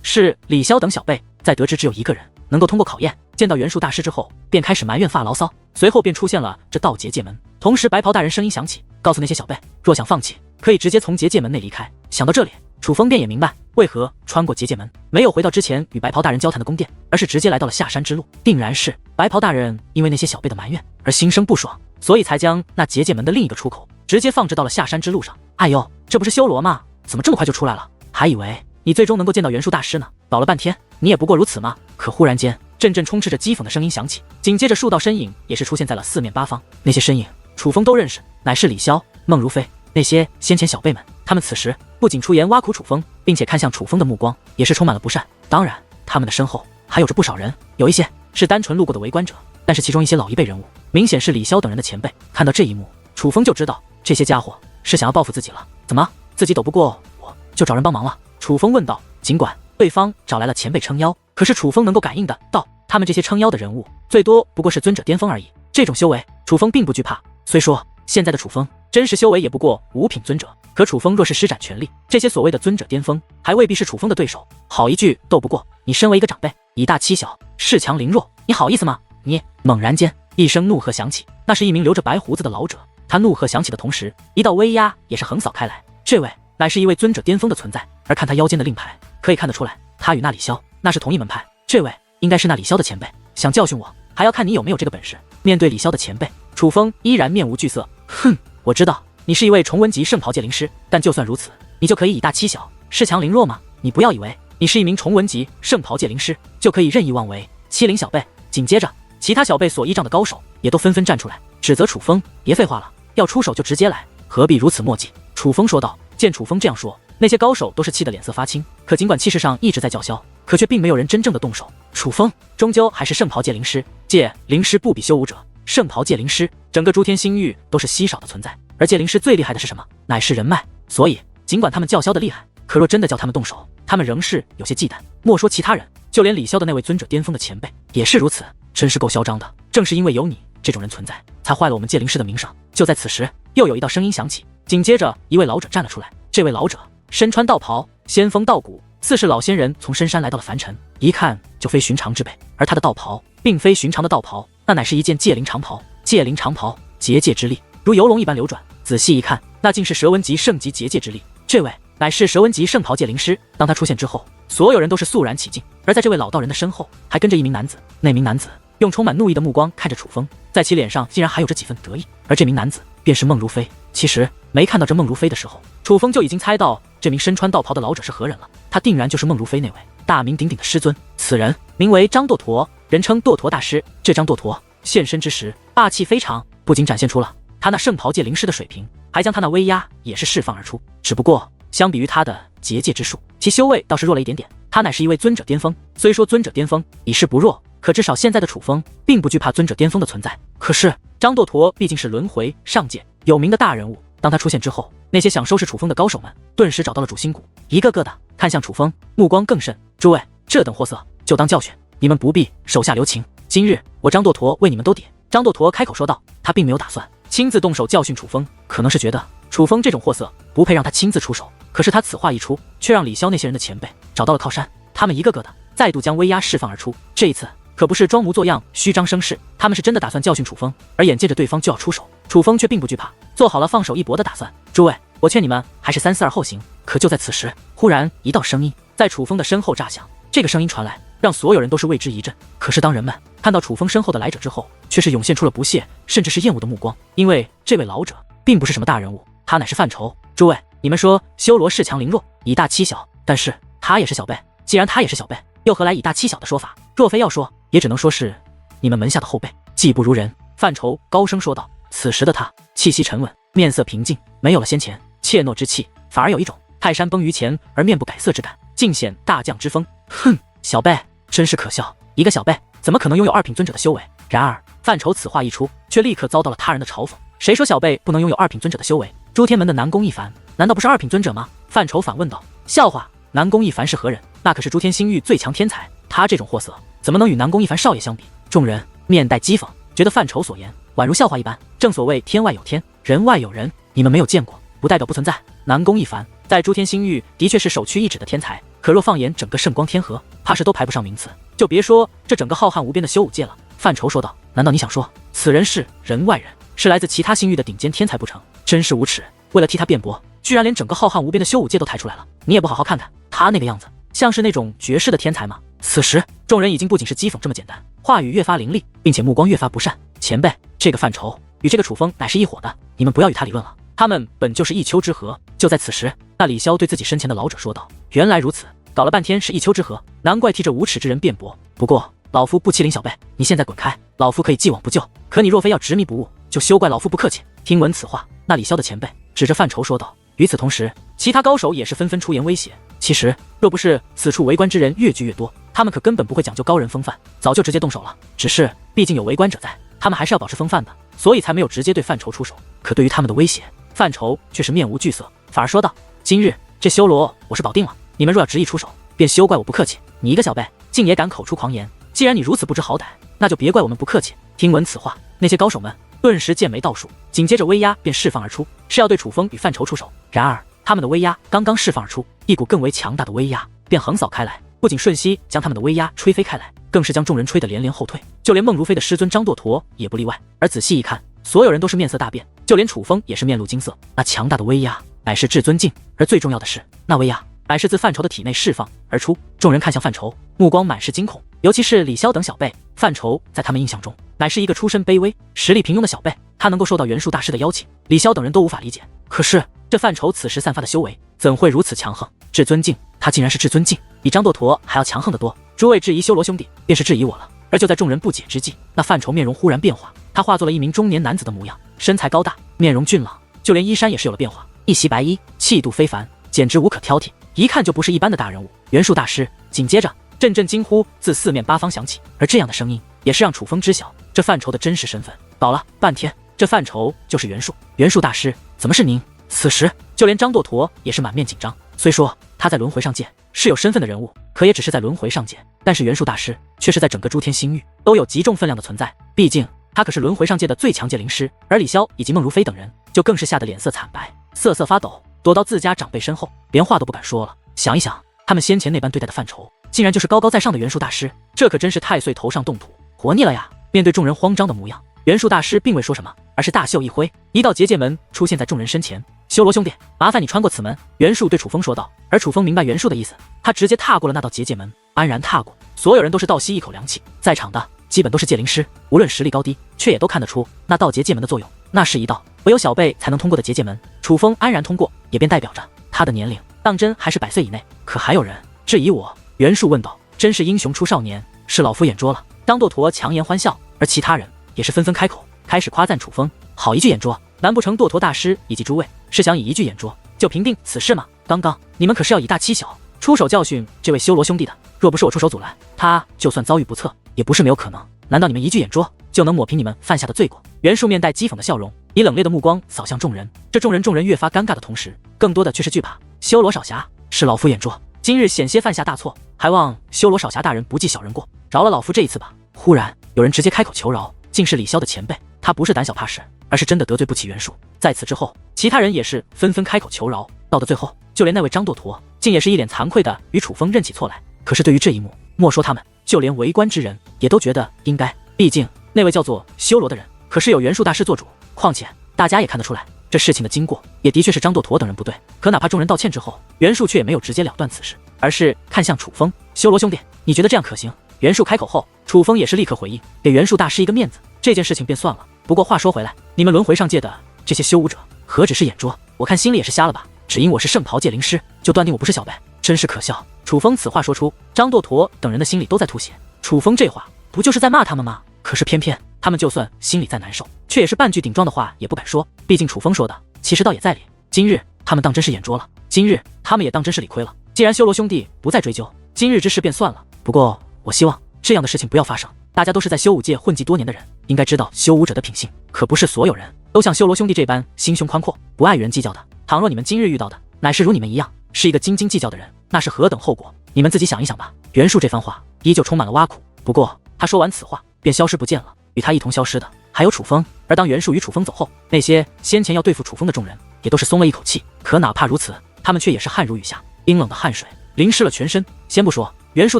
是李潇等小辈在得知只有一个人能够通过考验见到元术大师之后，便开始埋怨发牢骚。随后便出现了这道结界门。同时，白袍大人声音响起，告诉那些小辈，若想放弃，可以直接从结界门内离开。想到这里，楚风便也明白为何穿过结界门没有回到之前与白袍大人交谈的宫殿，而是直接来到了下山之路。定然是白袍大人因为那些小辈的埋怨而心生不爽，所以才将那结界门的另一个出口直接放置到了下山之路上。哎呦，这不是修罗吗？怎么这么快就出来了？还以为你最终能够见到元术大师呢。搞了半天，你也不过如此吗？可忽然间，阵阵充斥着讥讽的声音响起，紧接着数道身影也是出现在了四面八方。那些身影，楚风都认识，乃是李潇、孟如飞那些先前小辈们。他们此时不仅出言挖苦楚风，并且看向楚风的目光也是充满了不善。当然，他们的身后还有着不少人，有一些是单纯路过的围观者，但是其中一些老一辈人物，明显是李潇等人的前辈。看到这一幕，楚风就知道这些家伙是想要报复自己了。怎么，自己斗不过我就找人帮忙了？楚风问道。尽管对方找来了前辈撑腰，可是楚风能够感应的到，他们这些撑腰的人物最多不过是尊者巅峰而已。这种修为，楚风并不惧怕。虽说现在的楚风真实修为也不过五品尊者，可楚风若是施展全力，这些所谓的尊者巅峰还未必是楚风的对手。好一句斗不过，你身为一个长辈，以大欺小，恃强凌弱，你好意思吗？你！猛然间，一声怒喝响起，那是一名留着白胡子的老者。他怒喝响起的同时，一道威压也是横扫开来。这位乃是一位尊者巅峰的存在，而看他腰间的令牌，可以看得出来，他与那李潇那是同一门派。这位应该是那李潇的前辈，想教训我，还要看你有没有这个本事。面对李潇的前辈，楚风依然面无惧色。哼，我知道你是一位重文级圣袍界灵师，但就算如此，你就可以以大欺小，恃强凌弱吗？你不要以为你是一名重文级圣袍界灵师就可以任意妄为，欺凌小辈。紧接着，其他小辈所依仗的高手也都纷纷站出来，指责楚风别废话了，要出手就直接来，何必如此墨迹？楚风说道。见楚风这样说，那些高手都是气得脸色发青，可尽管气势上一直在叫嚣，可却并没有人真正的动手。楚风终究还是圣袍界灵师，界灵师不比修武者，圣袍界灵师整个诸天星域都是稀少的存在，而界灵师最厉害的是什么？乃是人脉。所以尽管他们叫嚣的厉害，可若真的叫他们动手，他们仍是有些忌惮。莫说其他人，就连李潇的那位尊者巅峰的前辈也是如此，真是够嚣张的。正是因为有你这种人存在，才坏了我们界灵师的名声。就在此时，又有一道声音响起，紧接着一位老者站了出来。这位老者身穿道袍，仙风道骨，似是老仙人从深山来到了凡尘，一看就非寻常之辈。而他的道袍并非寻常的道袍，那乃是一件界灵长袍。界灵长袍，结界之力如游龙一般流转，仔细一看，那竟是蛇纹级圣级结界之力。这位乃是蛇纹级圣袍界灵师。当他出现之后，所有人都是肃然起敬。而在这位老道人的身后，还跟着一名男子。那名男子用充满怒意的目光看着楚风，在其脸上竟然还有着几分得意。而这名男子便是孟如飞。其实没看到这孟如飞的时候，楚风就已经猜到这名身穿道袍的老者是何人了。他定然就是孟如飞那位大名鼎鼎的师尊。此人名为张堕驼，人称堕驼大师。这张堕驼现身之时，霸气非常，不仅展现出了他那圣袍界灵师的水平，还将他那威压也是释放而出。只不过相比于他的结界之术，其修为倒是弱了一点点。他乃是一位尊者巅峰，虽说尊者巅峰已是不弱，可至少现在的楚风并不惧怕尊者巅峰的存在。可是张堕驼毕竟是轮回上界有名的大人物，当他出现之后，那些想收拾楚风的高手们顿时找到了主心骨，一个个的看向楚风，目光更甚。诸位，这等货色就当教训，你们不必手下留情。今日我张堕驼为你们兜底。张堕驼开口说道，他并没有打算亲自动手教训楚风，可能是觉得楚风这种货色不配让他亲自出手。可是他此话一出，却让李潇那些人的前辈找到了靠山，他们一个个的再度将威压释放而出。这一次可不是装模作样虚张声势，他们是真的打算教训楚风。而眼见着对方就要出手，楚风却并不惧怕，做好了放手一搏的打算。诸位，我劝你们还是3、4、2后行。可就在此时，忽然一道声音在楚风的身后炸响，这个声音传来，让所有人都是为之一振。可是当人们看到楚风身后的来者之后，却是涌现出了不屑甚至是厌恶的目光，因为这位老者并不是什么大人物，他乃是范畴。诸位，你们说修罗恃强凌弱，以大欺小，但是他也是小辈，既然他也是小辈，又何来以大欺小的说法？若非要说，也只能说是你们门下的后辈技不如人。范畴高声说道。此时的他气息沉稳，面色平静，没有了先前怯懦之气，反而有一种泰山崩于前而面不改色之感，尽显大将之风。哼，小辈真是可笑，一个小辈怎么可能拥有2品尊者的修为？然而范畴此话一出，却立刻遭到了他人的嘲讽。谁说小辈不能拥有2品尊者的修为？诸天门的南宫一凡，难道不是二品尊者吗？范畴反问道。笑话，南宫一凡是何人？那可是诸天星域最强天才，他这种货色怎么能与南宫一凡少爷相比？众人面带讥讽，觉得范畴所言宛如笑话一般。正所谓天外有天，人外有人，你们没有见过，不代表不存在。南宫一凡在诸天星域的确是首屈一指的天才，可若放眼整个圣光天河，怕是都排不上名次，就别说这整个浩瀚无边的修武界了。范畴说道。难道你想说此人是人外人，是来自其他星域的顶尖天才不成？真是无耻，为了替他辩驳，居然连整个浩瀚无边的修武界都抬出来了。你也不好好看看他那个样子，像是那种绝世的天才吗？此时众人已经不仅是讥讽这么简单，话语越发凌厉，并且目光越发不善。前辈，这个范畴与这个楚风乃是一伙的，你们不要与他理论了，他们本就是一丘之貉。就在此时，那李潇对自己身前的老者说道。原来如此，搞了半天是一丘之貉，难怪替这无耻之人辩驳。不过老夫不欺凌小辈，你现在滚开，老夫可以既往不咎，可你若非要执迷不悟，就休怪老夫不客气。听闻此话，那李潇的前辈指着范畴说道。与此同时，其他高手也是纷纷出言威胁。其实若不是此处围观之人越聚越多，他们可根本不会讲究高人风范，早就直接动手了。只是毕竟有围观者在，他们还是要保持风范的，所以才没有直接对范畴出手。可对于他们的威胁，范畴却是面无惧色，反而说道。今日这修罗我是保定了，你们若要执意出手，便休怪我不客气。你一个小辈竟也敢口出狂言，既然你如此不知好歹，那就别怪我们不客气。听闻此话，那些高手们顿时剑眉倒竖，紧接着威压便释放而出，是要对楚风与范畴出手。然而他们的威压刚刚释放而出，一股更为强大的威压便横扫开来，不仅瞬息将他们的威压吹飞开来，更是将众人吹得连连后退，就连孟如飞的师尊张堕驼也不例外。而仔细一看，所有人都是面色大变，就连楚风也是面露惊色。那强大的威压乃是至尊境，而最重要的是，那威压乃是自范畴的体内释放而出。众人看向范畴，目光满是惊恐，尤其是李潇等小辈。范畴在他们印象中乃是一个出身卑微、实力平庸的小辈，他能够受到元术大师的邀请，李潇等人都无法理解。可是这范畴此时散发的修为怎会如此强横？至尊境，他竟然是至尊境，比张堕驼还要强横得多。诸位质疑修罗兄弟，便是质疑我了。而就在众人不解之际，那范畴面容忽然变化，他化作了一名中年男子的模样，身材高大，面容俊朗，就连衣衫也是有了变化，一袭白衣，气度非凡，简直无可挑剔，一看就不是一般的大人物，元术大师。紧接着阵阵惊呼自四面八方响起，而这样的声音也是让楚风知晓这范畴的真实身份。搞了半天，这范畴就是元术大师，怎么是您？此时就连张堕驼也是满面紧张。虽说他在轮回上界是有身份的人物，可也只是在轮回上界，但是元术大师却是在整个诸天星域都有极重分量的存在，毕竟他可是轮回上界的最强界灵师。而李潇以及孟如飞等人就更是吓得脸色惨白，瑟瑟发抖，躲到自家长辈身后，连话都不敢说了。想一想，他们先前那般对待的范畴，竟然就是高高在上的元术大师，这可真是太岁头上动土，活腻了呀！面对众人慌张的模样，元术大师并未说什么，而是大袖一挥，一道结界门出现在众人身前。修罗兄弟，麻烦你穿过此门。元术对楚风说道。而楚风明白元术的意思，他直接踏过了那道结界门，安然踏过。所有人都是倒吸一口凉气，在场的基本都是界灵师，无论实力高低，却也都看得出那道结界门的作用。那是一道唯有小辈才能通过的结界门，楚风安然通过，也便代表着他的年龄当真还是100岁以内。可还有人质疑我？元术问道。真是英雄出少年，是老夫眼拙了。张堕驼强颜欢笑，而其他人也是纷纷开口，开始夸赞楚风。好一句眼拙，难不成堕驼大师以及诸位是想以一句眼拙就评定此事吗？刚刚你们可是要以大欺小，出手教训这位修罗兄弟的。若不是我出手阻拦，他就算遭遇不测，也不是没有可能。难道你们一句眼拙就能抹平你们犯下的罪过？袁术面带讥讽的笑容，以冷冽的目光扫向众人。这众人越发尴尬的同时，更多的却是惧怕。修罗少侠，是老夫眼拙，今日险些犯下大错，还望修罗少侠大人不计小人过，饶了老夫这一次吧。忽然有人直接开口求饶，竟是李潇的前辈。他不是胆小怕事，而是真的得罪不起袁术。在此之后，其他人也是纷纷开口求饶。到的最后，就连那位张堕驼，竟也是一脸惭愧的与楚风认起错来。可是对于这一幕，莫说他们，就连围观之人也都觉得应该。毕竟那位叫做修罗的人，可是有元术大师做主。况且大家也看得出来，这事情的经过也的确是张堕驼等人不对。可哪怕众人道歉之后，袁术却也没有直接了断此事，而是看向楚风。修罗兄弟，你觉得这样可行？袁术开口后，楚风也是立刻回应，给元术大师一个面子。这件事情便算了。不过话说回来，你们轮回上界的这些修武者，何止是眼拙，我看心里也是瞎了吧？只因我是圣袍界灵师，就断定我不是小辈，真是可笑。楚风此话说出，张堕驼等人的心里都在吐血。楚风这话不就是在骂他们吗？可是偏偏他们就算心里再难受，却也是半句顶撞的话也不敢说。毕竟楚风说的其实倒也在理。今日他们当真是眼拙了，今日他们也当真是理亏了。既然修罗兄弟不再追究，今日之事便算了。不过我希望这样的事情不要发生。大家都是在修武界混迹多年的人，应该知道修武者的品性，可不是所有人都像修罗兄弟这般心胸宽阔，不爱与人计较的。倘若你们今日遇到的乃是如你们一样，是一个斤斤计较的人，那是何等后果？你们自己想一想吧。袁术这番话依旧充满了挖苦，不过他说完此话便消失不见了。与他一同消失的还有楚风。而当袁术与楚风走后，那些先前要对付楚风的众人也都是松了一口气。可哪怕如此，他们却也是汗如雨下，冰冷的汗水淋湿了全身。先不说袁术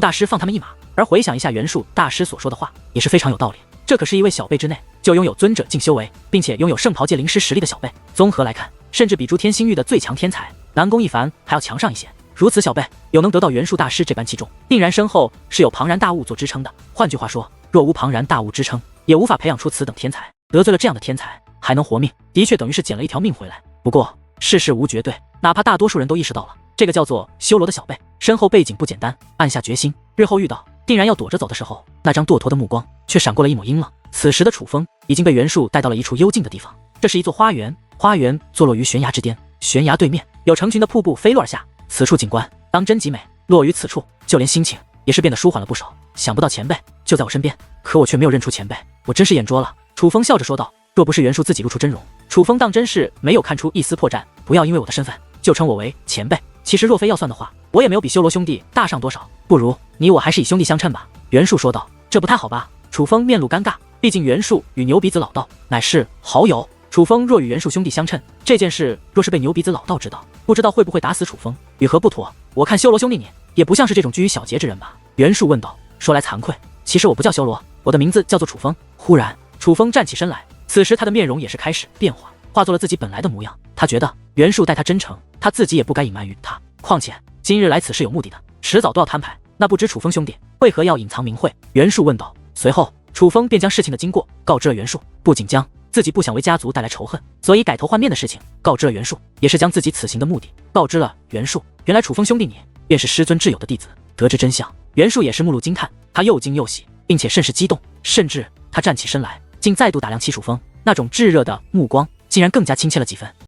大师放他们一马，而回想一下袁术大师所说的话，也是非常有道理。这可是一位小辈之内就拥有尊者境修为，并且拥有圣袍界灵师实力的小辈，综合来看，甚至比诸天星域的最强天才南宫一凡还要强上一些。如此小辈有能得到袁术大师这般器重，定然身后是有庞然大物做支撑的。换句话说，若无庞然大物支撑，也无法培养出此等天才。得罪了这样的天才还能活命，的确等于是捡了一条命回来。不过世事无绝对，哪怕大多数人都意识到了这个叫做修罗的小辈身后背景不简单，暗下决心，日后遇到定然要躲着走的时候，那张堕脱的目光却闪过了一抹阴冷。此时的楚风已经被袁术带到了一处幽静的地方，这是一座花园，花园坐落于悬崖之巅，悬崖对面有成群的瀑布飞落而下，此处景观当真极美。落于此处，就连心情也是变得舒缓了不少。想不到前辈就在我身边，可我却没有认出前辈，我真是眼拙了。楚风笑着说道。若不是袁术自己露出真容，楚风当真是没有看出一丝破绽。不要因为我的身份就称我为前辈，其实若非要算的话，我也没有比修罗兄弟大上多少，不如你我还是以兄弟相称吧。袁术说道。这不太好吧？楚风面露尴尬，毕竟袁术与牛鼻子老道乃是好友。楚风若与袁术兄弟相称，这件事若是被牛鼻子老道知道，不知道会不会打死楚风，与何不妥？我看修罗兄弟你也不像是这种居于小节之人吧？袁术问道。说来惭愧，其实我不叫修罗，我的名字叫做楚风。忽然楚风站起身来，此时他的面容也是开始变化，化作了自己本来的模样。他觉得袁术待他真诚，他自己也不该隐瞒于他。况且今日来此是有目的的，迟早都要摊牌，那不知楚风兄弟为何要隐藏名讳？袁术问道。随后楚风便将事情的经过告知了袁术，不仅将自己不想为家族带来仇恨，所以改头换面的事情告知了袁术，也是将自己此行的目的告知了袁术。原来楚风兄弟你便是师尊挚友的弟子。得知真相，袁术也是目露惊叹，他又惊又喜，并且甚是激动，甚至他站起身来，竟再度打量起楚风，那种炙热的目光竟然更加亲切了几分。